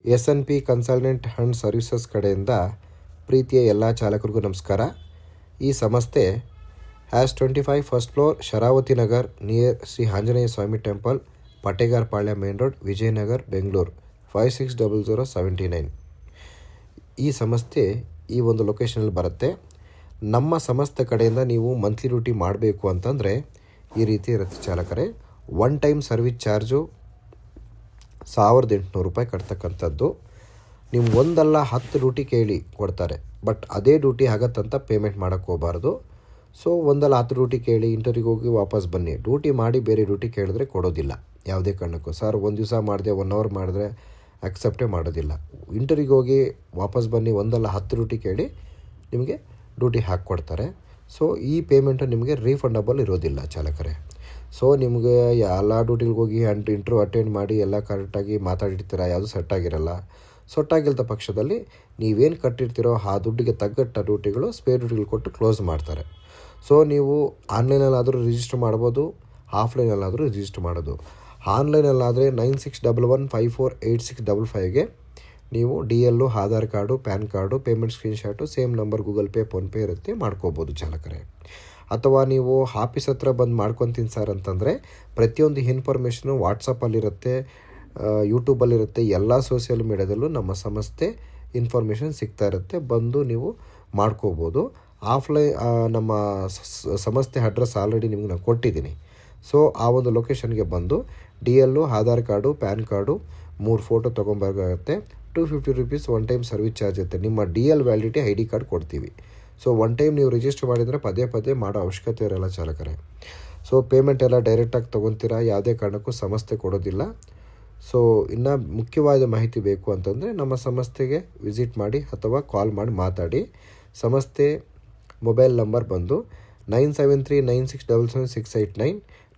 SNP consultant and services ಕಡೆಯಿಂದ ಪ್ರೀತಿಯ ಎಲ್ಲ ಚಾಲಕರಿಗೂ ನಮಸ್ಕಾರ. ಈ ಸಂಸ್ಥೆ #25 first floor Sharavathi Nagar near Shri Anjaneya Swamy temple, Pategar Palya main road, Vijayanagar, Bengaluru 560079. ಈ ಸಂಸ್ಥೆ ಈ ಒಂದು ಲೊಕೇಶನಲ್ಲಿ ಬರುತ್ತೆ. ನಮ್ಮ ಸಂಸ್ಥೆ ಕಡೆಯಿಂದ ನೀವು ಮಂತ್ಲಿ ಡ್ಯೂಟಿ ಮಾಡಬೇಕು ಅಂತಂದರೆ ಈ ರೀತಿ ಇರುತ್ತೆ ಚಾಲಕರೇ. ಒನ್ ಟೈಮ್ ಸರ್ವಿಸ್ ಚಾರ್ಜು 1800 ರೂಪಾಯಿ ಕಟ್ತಕ್ಕಂಥದ್ದು. ನೀವು ಒಂದಲ್ಲ 10 ಡ್ಯೂಟಿ ಕೇಳಿ ಕೊಡ್ತಾರೆ, ಬಟ್ ಅದೇ ಡ್ಯೂಟಿ ಆಗತ್ತಂತ ಪೇಮೆಂಟ್ ಮಾಡೋಕ್ಕೆ ಹೋಗಬಾರ್ದು. ಸೊ ಒಂದಲ್ಲ 10 ಡ್ಯೂಟಿ ಕೇಳಿ ಇಂಟರ್ವ್ಯೂಗೆ ಹೋಗಿ ವಾಪಸ್ ಬನ್ನಿ. ಡ್ಯೂಟಿ ಮಾಡಿ ಬೇರೆ ಡ್ಯೂಟಿ ಕೇಳಿದ್ರೆ ಕೊಡೋದಿಲ್ಲ ಯಾವುದೇ ಕಾರಣಕ್ಕೂ. ಸರ್ ಒಂದು ದಿವಸ ಮಾಡಿದೆ 1 ಅವರ್ ಮಾಡಿದ್ರೆ ಅಕ್ಸೆಪ್ಟೇ ಮಾಡೋದಿಲ್ಲ. ಇಂಟರ್ವ್ಯೂಗೆ ಹೋಗಿ ವಾಪಸ್ ಬನ್ನಿ, ಒಂದಲ್ಲ 10 ಡ್ಯೂಟಿ ಕೇಳಿ ನಿಮಗೆ ಡ್ಯೂಟಿ ಹಾಕ್ಕೊಡ್ತಾರೆ. ಸೊ ಈ ಪೇಮೆಂಟು ನಿಮಗೆ ರೀಫಂಡಬಲ್ ಇರೋದಿಲ್ಲ ಚಾಲಕರೇ. ಸೊ ನಿಮಗೆ ಎಲ್ಲ ಡ್ಯೂಟಿಗೆ ಹೋಗಿ ಇಂಟರ್ವ್ಯೂ ಅಟೆಂಡ್ ಮಾಡಿ ಎಲ್ಲ ಕರೆಕ್ಟಾಗಿ ಮಾತಾಡಿರ್ತೀರ, ಯಾವುದು ಸೆಟ್ ಆಗಿರಲ್ಲ. ಸೊಟ್ಟಾಗಿಲ್ದ ಪಕ್ಷದಲ್ಲಿ ನೀವೇನು ಕಟ್ಟಿರ್ತೀರೋ ಆ ದುಡ್ಡಿಗೆ ತಗ್ಗಟ್ಟ ಡ್ಯೂಟಿಗಳು ಸ್ಪೇರ್ ಡ್ಯೂಟಿಗಳು ಕೊಟ್ಟು ಕ್ಲೋಸ್ ಮಾಡ್ತಾರೆ. ಸೊ ನೀವು ಆನ್ಲೈನಲ್ಲಾದರೂ ರಿಜಿಸ್ಟರ್ ಮಾಡ್ಬೋದು, ಆಫ್ಲೈನಲ್ಲಾದರೂ ರಿಜಿಸ್ಟರ್ ಮಾಡೋದು. ಆನ್ಲೈನಲ್ಲಾದರೆ 9611548655ಗೆ ನೀವು DL, Aadhaar card, pan card, payment screenshot, same number Google pay, PhonePe ಇರುತ್ತೆ, ಮಾಡ್ಕೋಬೋದು ಚಾಲಕರೇ. ಅಥವಾ ನೀವು ಆಫೀಸ್ ಹತ್ರ ಬಂದು ಮಾಡ್ಕೊತೀನಿ ಸರ್ ಅಂತಂದರೆ ಪ್ರತಿಯೊಂದು ಇನ್ಫಾರ್ಮೇಷನು ವಾಟ್ಸಪ್ಪಲ್ಲಿರುತ್ತೆ, ಯೂಟ್ಯೂಬಲ್ಲಿರುತ್ತೆ, ಎಲ್ಲ ಸೋಷಿಯಲ್ ಮೀಡ್ಯಾದಲ್ಲೂ ನಮ್ಮ ಸಂಸ್ಥೆ ಇನ್ಫಾರ್ಮೇಷನ್ ಸಿಗ್ತಾ ಇರುತ್ತೆ. ಬಂದು ನೀವು ಮಾಡ್ಕೋಬೋದು. ಆಫ್ಲೈನ್ ನಮ್ಮ ಸಂಸ್ಥೆ ಅಡ್ರೆಸ್ ಆಲ್ರೆಡಿ ನಿಮಗೆ ನಾನು ಕೊಟ್ಟಿದ್ದೀನಿ. ಸೊ ಆ ಒಂದು ಲೊಕೇಶನ್ಗೆ ಬಂದು DL, Aadhaar card, pan card 3 photo ತೊಗೊಂಬರ್ಬೇಕಾಗತ್ತೆ. 250 rupees one time service charge ಇರುತ್ತೆ. ನಿಮ್ಮ DL ವ್ಯಾಲಿಡಿಟಿ ID ಕಾರ್ಡ್ ಕೊಡ್ತೀವಿ. ಸೊ ಒನ್ ಟೈಮ್ ನೀವು ರಿಜಿಸ್ಟರ್ ಮಾಡಿದರೆ ಪದೇ ಪದೇ ಮಾಡೋ ಅವಶ್ಯಕತೆ ಇರೋಲ್ಲ ಚಾಲಕರೇ. ಸೊ ಪೇಮೆಂಟ್ ಎಲ್ಲ ಡೈರೆಕ್ಟಾಗಿ ತೊಗೊತೀರಾ, ಯಾವುದೇ ಕಾರಣಕ್ಕೂ ಸಂಸ್ಥೆ ಕೊಡೋದಿಲ್ಲ. ಸೊ ಇನ್ನು ಮುಖ್ಯವಾದ ಮಾಹಿತಿ ಬೇಕು ಅಂತಂದರೆ ನಮ್ಮ ಸಂಸ್ಥೆಗೆ ವಿಸಿಟ್ ಮಾಡಿ ಅಥವಾ ಕಾಲ್ ಮಾಡಿ ಮಾತಾಡಿ. ಸಂಸ್ಥೆ ಮೊಬೈಲ್ ನಂಬರ್ ಬಂದು 9739677689,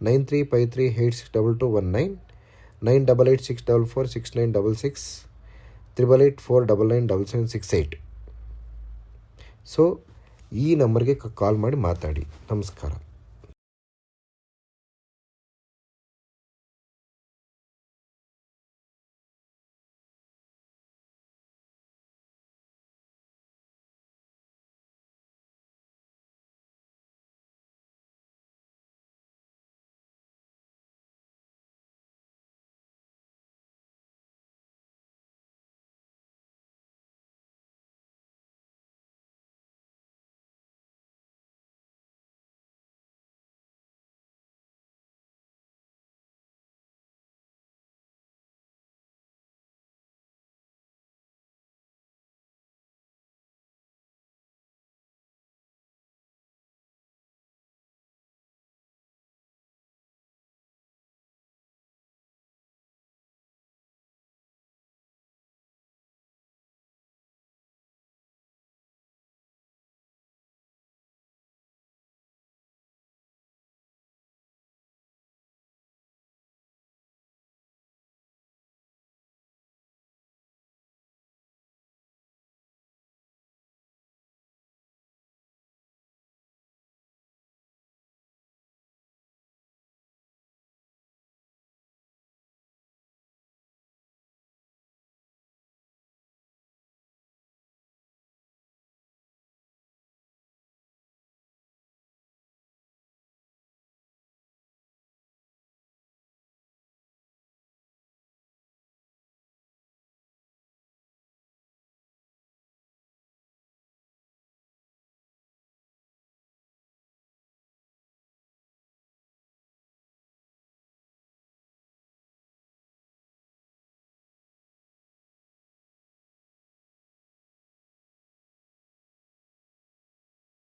9353862219, 9886446966, 8884997768. ಸೊ ಈ ನಂಬರ್ಗೆ ಕಾಲ್ ಮಾಡಿ ಮಾತಾಡಿ. ನಮಸ್ಕಾರ.